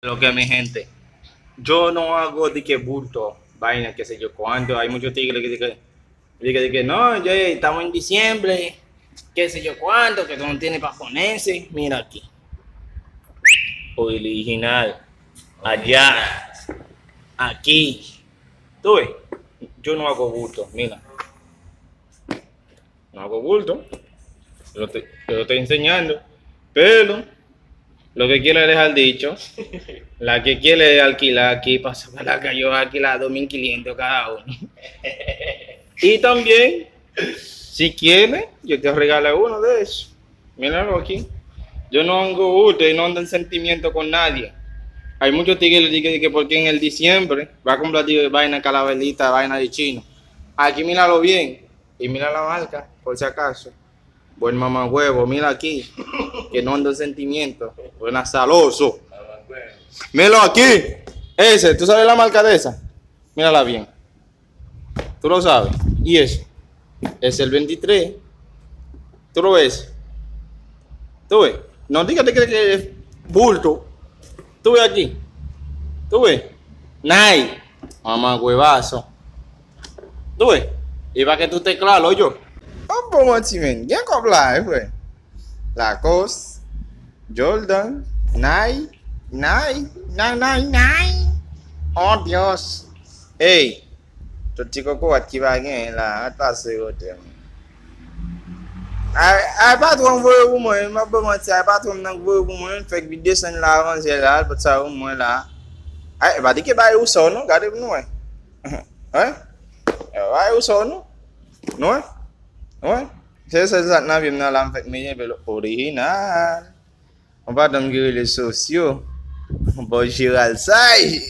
Lo que mi gente, yo no hago de que bulto, vaina, qué sé yo cuánto. Hay muchos tigres que dicen no, ya estamos en diciembre, qué sé yo cuánto, que no tiene para ponerse. Mira aquí, original, allá, aquí. Tú ves, yo no hago bulto, mira, no hago bulto, te lo estoy enseñando, pero lo que quiero es dejar dicho. La que quiere alquilar aquí pasa para la que yo he alquilado 1.500 cada uno. Y también, si quiere, yo te regalo uno de esos. Míralo aquí. Yo no hago gusto y no ando en sentimiento con nadie. Hay muchos tigres que dicen que porque en el diciembre va a comprar vaina calaverita, vaina de chino. Aquí míralo bien. Y mira la marca, por si acaso. Buen mamagüevo, mira aquí. Que no ando en sentimiento. Buen azaroso. Míralo aquí. Ese, ¿tú sabes la marca de esa? Mírala bien. ¿Tú lo sabes? ¿Y ese? Es el 23. ¿Tú lo ves? ¿Tú ves? No digas que es bulto. ¿Tú ves aquí? ¿Tú ves? Nike. Mamá huevazo. ¿Tú ves? Y para que tú estés claro, yo. Vamos a ver, ya hablar, güey. Lacoste, Jordan, Nike. Oh, Dios. Hey, tu chico kuat kibagin lah. Atas segote. Ay patron vwe ou mwen, mwen ba mati, ay patron nan vwe ou mwen, fek bi desen la avanse la, pot sa ou mwen la. Ay, ba di ke ba ou son nou, gade nou eh. Eh? Ba ou son nou? Nou eh? Nou eh? Se zat nan bim nan lam fek menye belo original. On pa dam gire les sosyo. Bon Gérald say.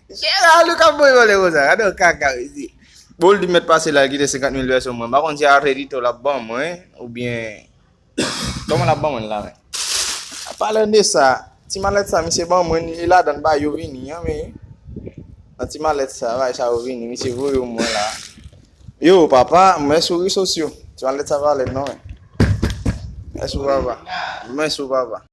Gérald lu ka boy wale ko sa, gade kaka isi. Bol di met passer la qui de 50 000 versions moi. Par contre, si a rédito la bombe, ou bien comment la bombe là. Parlant de ça, ti malet ça monsieur bon moi il a dans ba yo vini mais ti malet ça va ça vini monsieur vous moi là. Yo papa, mes souris sociaux. Tu malet ça va les non. Mes sou baba.